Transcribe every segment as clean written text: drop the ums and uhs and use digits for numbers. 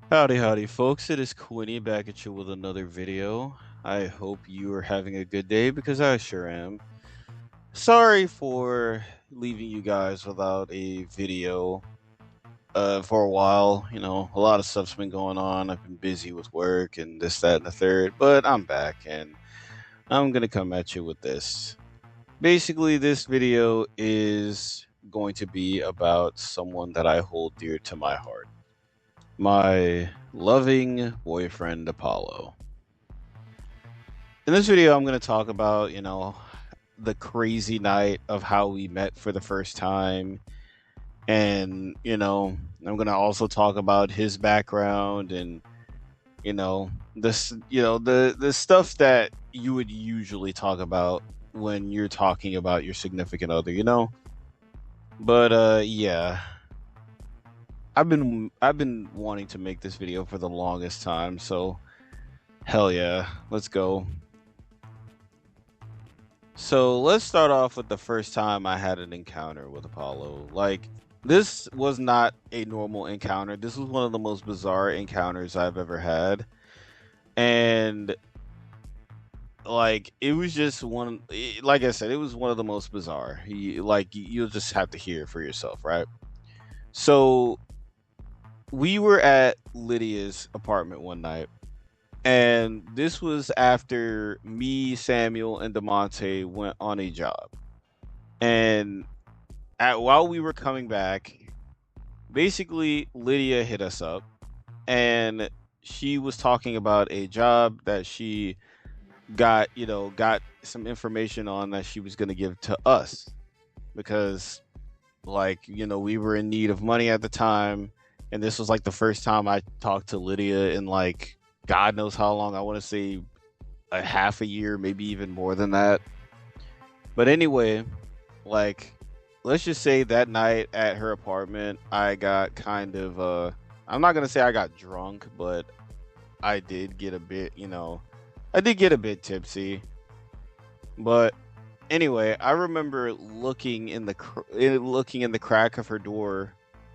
Howdy, howdy, folks. It is Quinny back at you with another video. I hope you are having a good day because I sure am. Sorry for leaving you guys without a video for a while. A lot of stuff's been going on. I've been busy with work and this, that, and the third, but I'm back and I'm going to come at you with this. Basically, this video is going to be about someone that I hold dear to my heart, my loving boyfriend Apollo. In this video, I'm going to talk about, the crazy night of how we met for the first time. And, I'm going to also talk about his background and, the stuff that you would usually talk about when you're talking about your significant other. But yeah, I've been wanting to make this video for the longest time, so hell yeah, let's go. So let's start off with the first time I had an encounter with Apollo. Like, this was not a normal encounter. This was one of the most bizarre encounters I've ever had. And, like, it was just like I said, it was one of the most bizarre. You'll just have to hear it for yourself, right? So, we were at Lydia's apartment one night. And this was after me, Samuel, and Demonte went on a job. And while we were coming back, basically Lydia hit us up and she was talking about a job that she got some information on that she was going to give to us because we were in need of money at the time, and this was like the first time I talked to Lydia in like God knows how long. I want to say a half a year, maybe even more than that. But anyway, like, let's just say that night at her apartment, I got kind of I'm not gonna say I got drunk, but I did get a bit, I did get a bit tipsy. But anyway, I remember looking in the crack of her door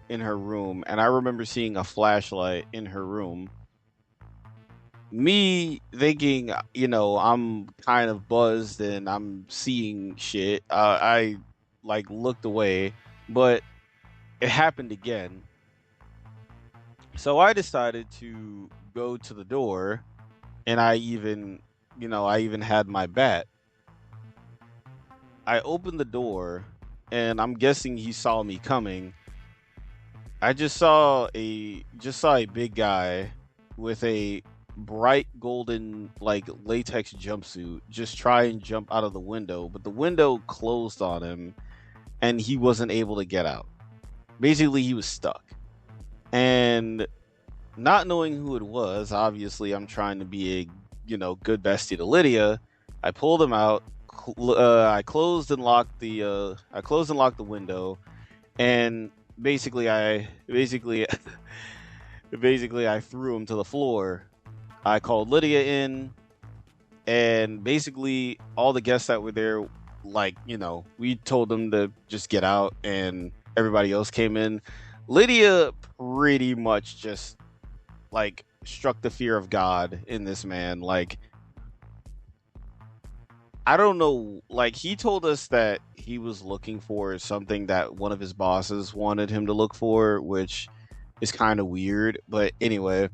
in her room, and I remember seeing a flashlight in her room. Me thinking, I'm kind of buzzed and I'm seeing shit. I like looked away, but it happened again. So I decided to go to the door, and I even had my bat. I opened the door, and I'm guessing he saw me coming. I just saw a big guy with a bright golden like latex jumpsuit just try and jump out of the window, but the window closed on him and he wasn't able to get out. Basically, he was stuck. And not knowing who it was, obviously I'm trying to be a good bestie to Lydia. I pulled him out. I closed and locked the window, and basically basically I threw him to the floor. I called Lydia in, and basically all the guests that were there, we told them to just get out, and everybody else came in. Lydia pretty much just like struck the fear of God in this man. Like, I don't know, like he told us that he was looking for something that one of his bosses wanted him to look for, which is kind of weird. But anyway,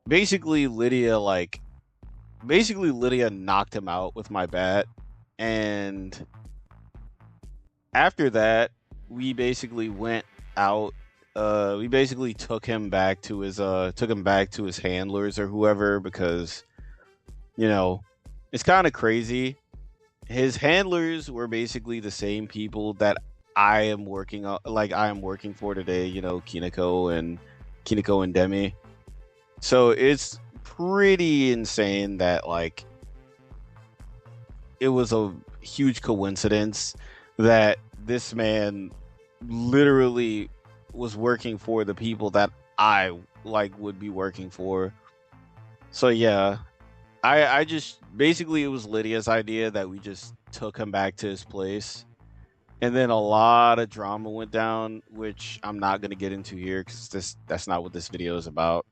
basically Lydia knocked him out with my bat, and after that we basically went out. We basically took him back to his handlers or whoever, because you know it's kind of crazy. His handlers were basically the same people that I am working for today, Kiniko and Demi. So it's pretty insane that like it was a huge coincidence that this man literally was working for the people that I would be working for. So yeah, I just basically, it was Lydia's idea that we just took him back to his place, And then a lot of drama went down, which I'm not gonna get into here because that's not what this video is about.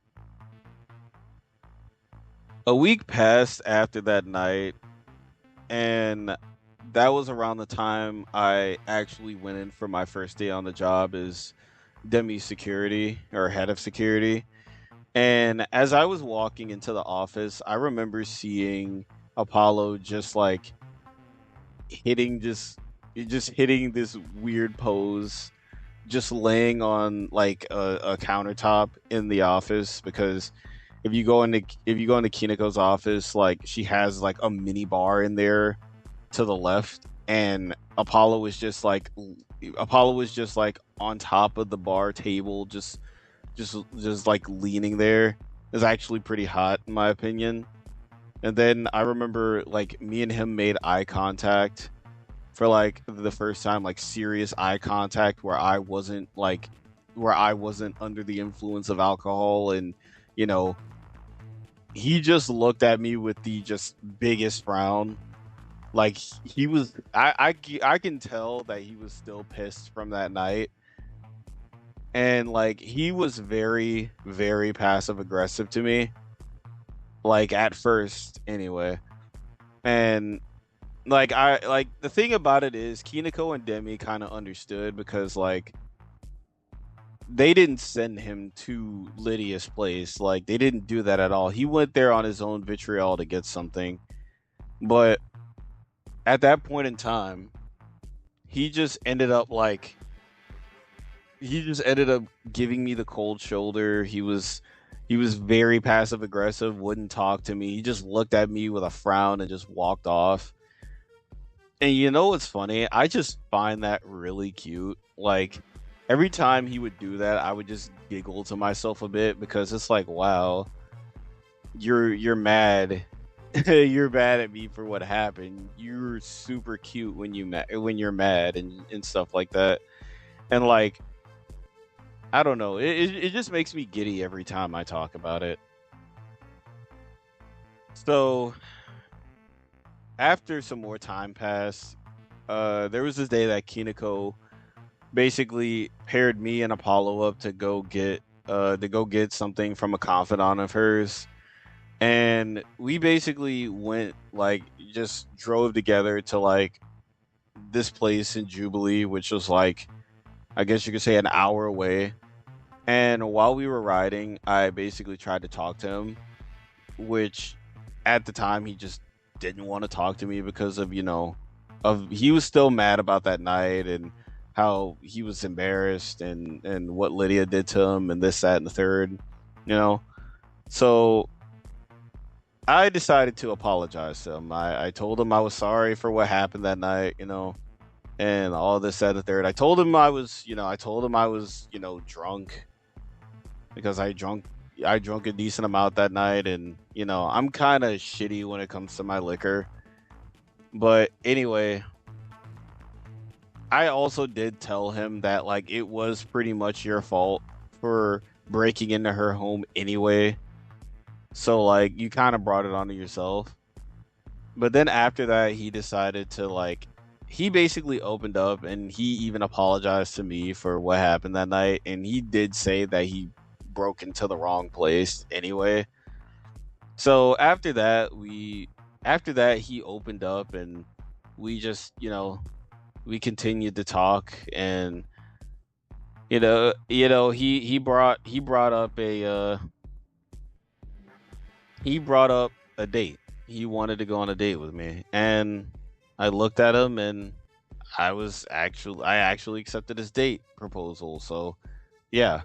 A week passed after that night, and that was around the time I actually went in for my first day on the job as demi security or head of security. And as I was walking into the office, I remember seeing Apollo just like hitting just hitting this weird pose, just laying on like a countertop in the office. Because if you go into Kiniko's office, like she has like a mini bar in there to the left, and Apollo was just like on top of the bar table, just like leaning there. Is actually pretty hot in my opinion. And then I remember like me and him made eye contact for like the first time, like serious eye contact where I wasn't under the influence of alcohol. And you know, he just looked at me with the just biggest frown. Like he was I can tell that he was still pissed from that night. And like he was very, very passive aggressive to me, like at first anyway. And like the thing about it is Kiniko and Demi kind of understood because like they didn't send him to Lydia's place. Like they didn't do that at all. He went there on his own vitriol to get something. But at that point in time, he just ended up like he just ended up giving me the cold shoulder. He was very passive aggressive, wouldn't talk to me. He just looked at me with a frown and just walked off. And you know what's funny? I just find that really cute. Like every time he would do that, I would just giggle to myself a bit because it's like, wow, you're mad. You're mad at me for what happened. You're super cute when you're mad and stuff like that. And like I don't know, it just makes me giddy every time I talk about it. So after some more time passed, there was this day that Kiniko basically paired me and Apollo up to go get something from a confidant of hers. And we basically went like just drove together to like this place in Jubilee, which was like I guess you could say an hour away. And while we were riding, I basically tried to talk to him, which at the time he just didn't want to talk to me because of, of he was still mad about that night and how he was embarrassed and what Lydia did to him and this, that, and the third, you know. So I decided to apologize to him. I told him I was sorry for what happened that night, and all this, that, and the third. I told him I was, drunk because I drunk a decent amount that night, and I'm kind of shitty when it comes to my liquor. But anyway, I also did tell him that like it was pretty much your fault for breaking into her home anyway. So like you kind of brought it onto yourself. But then after that, he decided to like he basically opened up and he even apologized to me for what happened that night, and he did say that he broke into the wrong place anyway. So after that he opened up and we just, we continued to talk. And he brought up a date. He wanted to go on a date with me, and I looked at him and I actually accepted his date proposal. So yeah,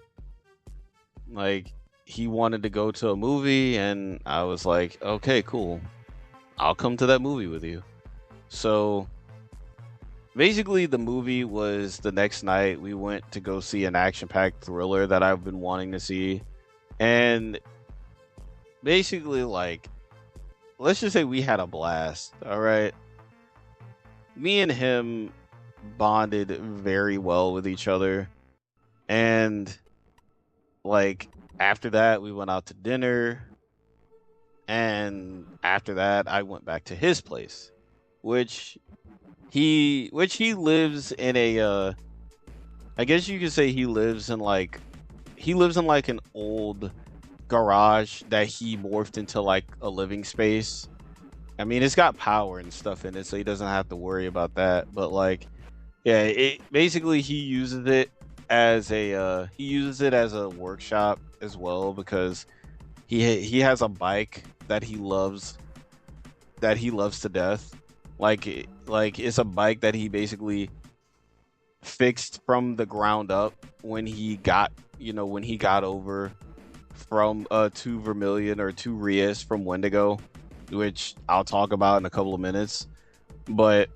like he wanted to go to a movie and I was like, okay, cool. I'll come to that movie with you. So basically the movie was the next night. We went to go see an action-packed thriller that I've been wanting to see. And basically like let's just say we had a blast, all right? Me and him bonded very well with each other. And like after that we went out to dinner, and after that I went back to his place, which he lives in a I guess you could say he lives in like an old garage that he morphed into like a living space. I mean, it's got power and stuff in it, so he doesn't have to worry about that. But like, yeah, it basically he uses it as a workshop as well because he has a bike that he loves to death. Like it's a bike that he basically fixed from the ground up when he got over from to Vermilion or to Rias from Wendigo, which I'll talk about in a couple of minutes. But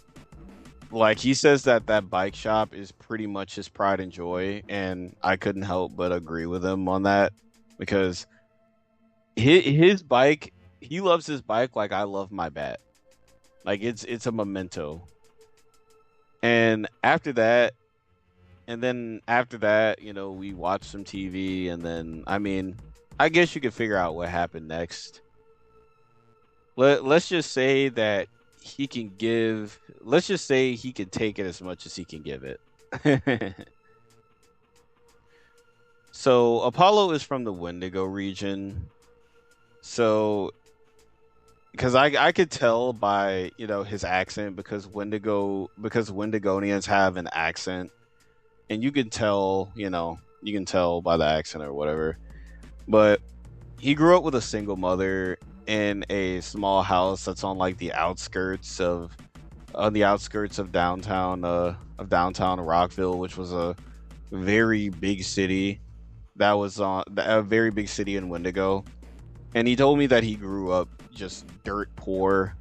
like he says that that bike shop is pretty much his pride and joy, and I couldn't help but agree with him on that because his bike, he loves his bike like I love my bat. Like it's a memento. And after that, and then after that, we watched some TV, and then I mean, I guess you could figure out what happened next. Let's just say that he can give. Let's just say he can take it as much as he can give it. So Apollo is from the Wendigo region. So because I could tell by his accent because Wendigonians have an accent, and you can tell by the accent or whatever. But he grew up with a single mother in a small house that's on the outskirts of downtown Rockville, which was a very big city that was on a very big city in Wendigo. And he told me that he grew up just dirt poor,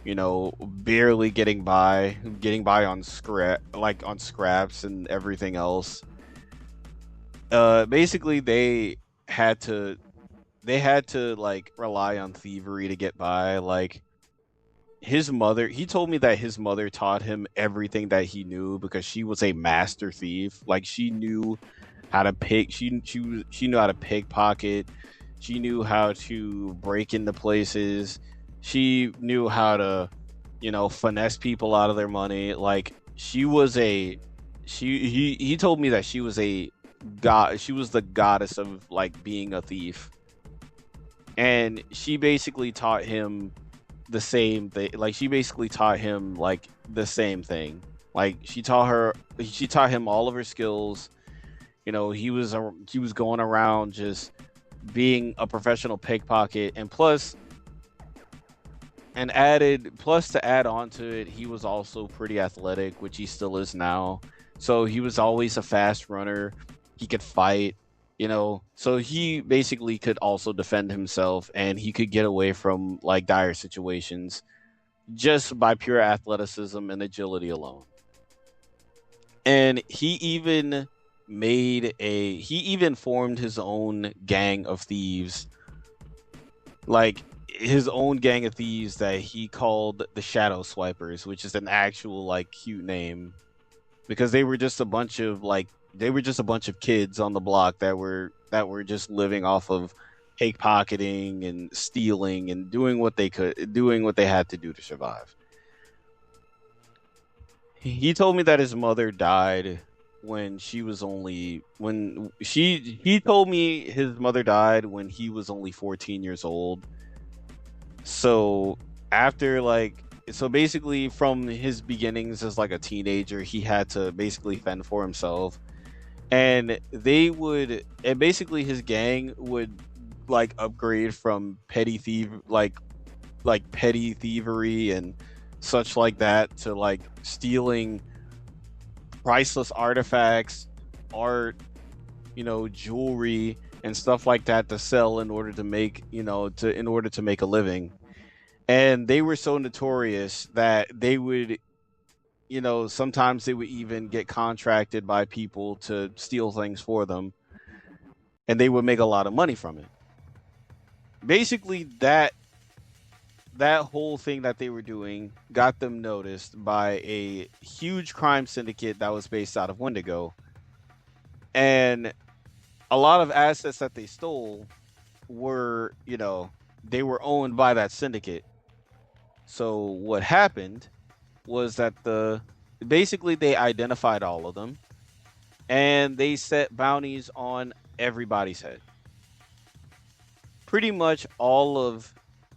barely getting by on scraps and everything else. Basically had to they had to like rely on thievery to get by. Like he told me that his mother taught him everything that he knew because she was a master thief. Like she knew how to she knew how to pickpocket. She knew how to break into places. She knew how to, finesse people out of their money. Like she was a he told me that she was a god. She was the goddess of like being a thief, and she basically taught him the same thing. Like she basically taught him like the same thing. Like she taught him all of her skills. He was going around just being a professional pickpocket, and plus to add on to it, he was also pretty athletic, which he still is now. So he was always a fast runner. He could fight, so he basically could also defend himself, and he could get away from like dire situations just by pure athleticism and agility alone. And he even formed his own gang of thieves, like his own gang of thieves that he called the Shadow Swipers, which is an actual like cute name because they were just a bunch of kids on the block that were just living off of pickpocketing and stealing and doing what they had to do to survive. He told me that his mother died when she was only when she he told me his mother died when he was only 14 years old. So after like so basically from his beginnings as like a teenager, he had to basically fend for himself. And basically his gang would like upgrade from petty thievery and such like that to like stealing priceless artifacts, art, jewelry and stuff like that to sell in order to make a living. And they were so notorious that sometimes they would even get contracted by people to steal things for them, and they would make a lot of money from it. Basically, that whole thing that they were doing got them noticed by a huge crime syndicate that was based out of Wendigo. And a lot of assets that they stole they were owned by that syndicate. So what happened was that basically they identified all of them and they set bounties on everybody's head. Pretty much all of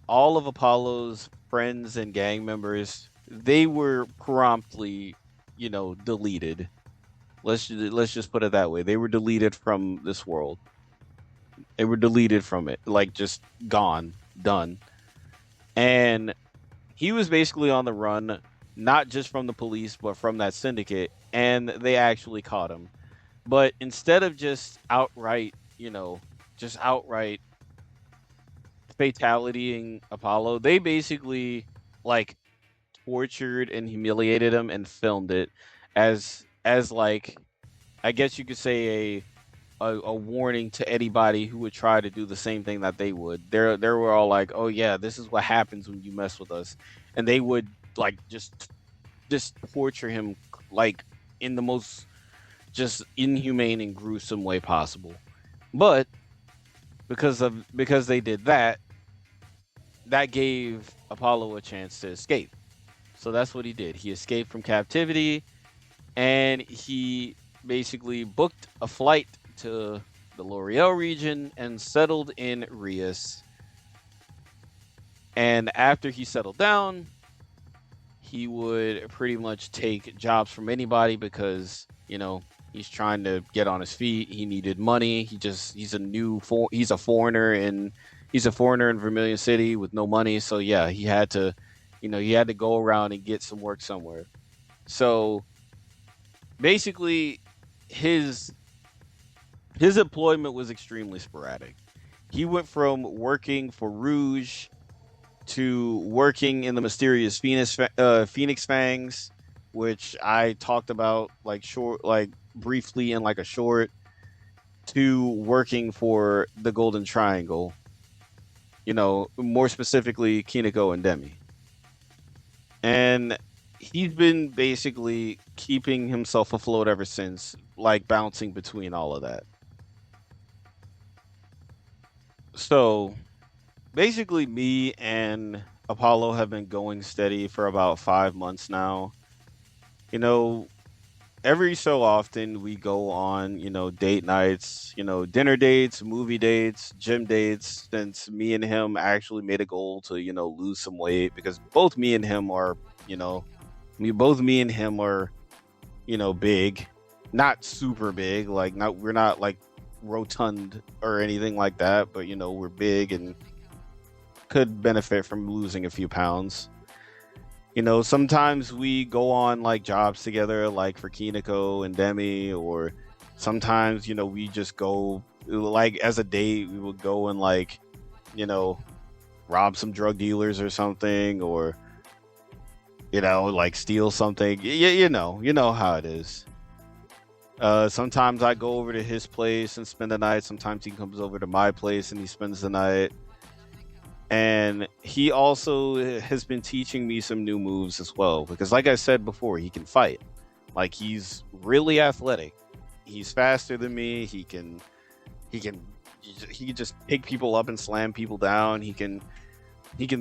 Apollo's friends and gang members, they were promptly, deleted. Let's just put it that way. They were deleted from this world. They were deleted from it, like just gone, done. And he was basically on the run, not just from the police, but from that syndicate. And they actually caught him. But instead of just outright fatalitying Apollo, they basically like tortured and humiliated him and filmed it as like, I guess you could say a warning to anybody who would try to do the same thing that they would. They were all like, "Oh yeah, this is what happens when you mess with us," and they would like just torture him like in the most just inhumane and gruesome way possible. But because they did that, that gave Apollo a chance to escape. So that's what he did. He escaped from captivity and he basically booked a flight to the L'Oreal region and settled in Rias. And after he settled down, he would pretty much take jobs from anybody because, he's trying to get on his feet. He needed money. He's a foreigner in Vermilion City with no money. So yeah, he had to go around and get some work somewhere. So basically his employment was extremely sporadic. He went from working for Rouge to working in the mysterious Phoenix Fangs, which I talked about briefly in like a short, to working for the Golden Triangle. More specifically Kineko and Demi. And he's been basically keeping himself afloat ever since, like bouncing between all of that. So basically me and Apollo have been going steady for about 5 months now. Every so often we go on, date nights, dinner dates, movie dates, gym dates, since me and him actually made a goal to, lose some weight because both me and him are, big, not super big, we're not like rotund or anything like that, but we're big and could benefit from losing a few pounds. Sometimes we go on like jobs together, like for Kineko and Demi, or sometimes, we just go like as a date, we would go and like, rob some drug dealers or something, or, like steal something. You know how it is. Sometimes I go over to his place and spend the night. Sometimes he comes over to my place and he spends the night. And he also has been teaching me some new moves as well. Because like I said before, he can fight. Like he's really athletic. He's faster than me. He can just pick people up and slam people down. He can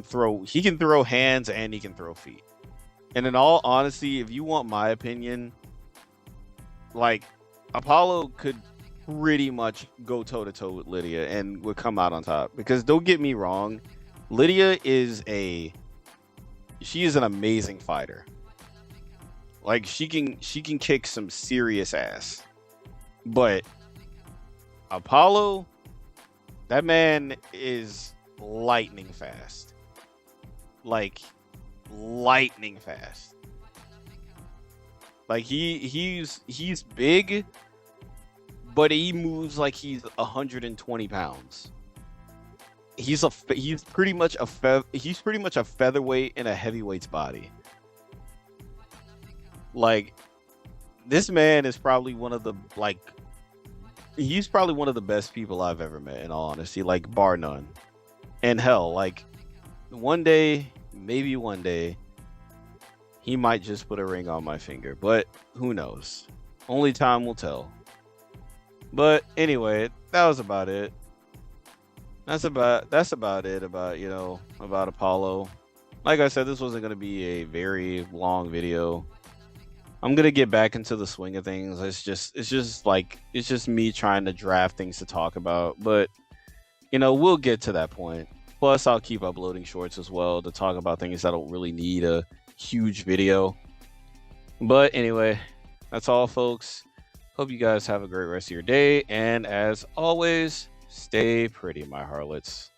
throw hands and he can throw feet. And in all honesty, if you want my opinion, like Apollo could pretty much go toe to toe with Lydia and would come out on top. Because don't get me wrong, Lydia is an amazing fighter. Like she can kick some serious ass. But Apollo, that man is lightning fast. Like lightning fast. Like he's big, but he moves like he's 120 pounds. He's pretty much a featherweight in a heavyweight's body. Like this man is probably he's probably one of the best people I've ever met, in all honesty, like bar none. And hell, like maybe one day, he might just put a ring on my finger, but who knows? Only time will tell. But anyway, that was about it. That's about it about Apollo. Like I said, this wasn't going to be a very long video. I'm gonna get back into the swing of things. It's just me trying to draft things to talk about, but we'll get to that point. Plus, I'll keep uploading shorts as well to talk about things that don't really need a huge video. But anyway, that's all, folks. Hope you guys have a great rest of your day, and as always, stay pretty, my harlots.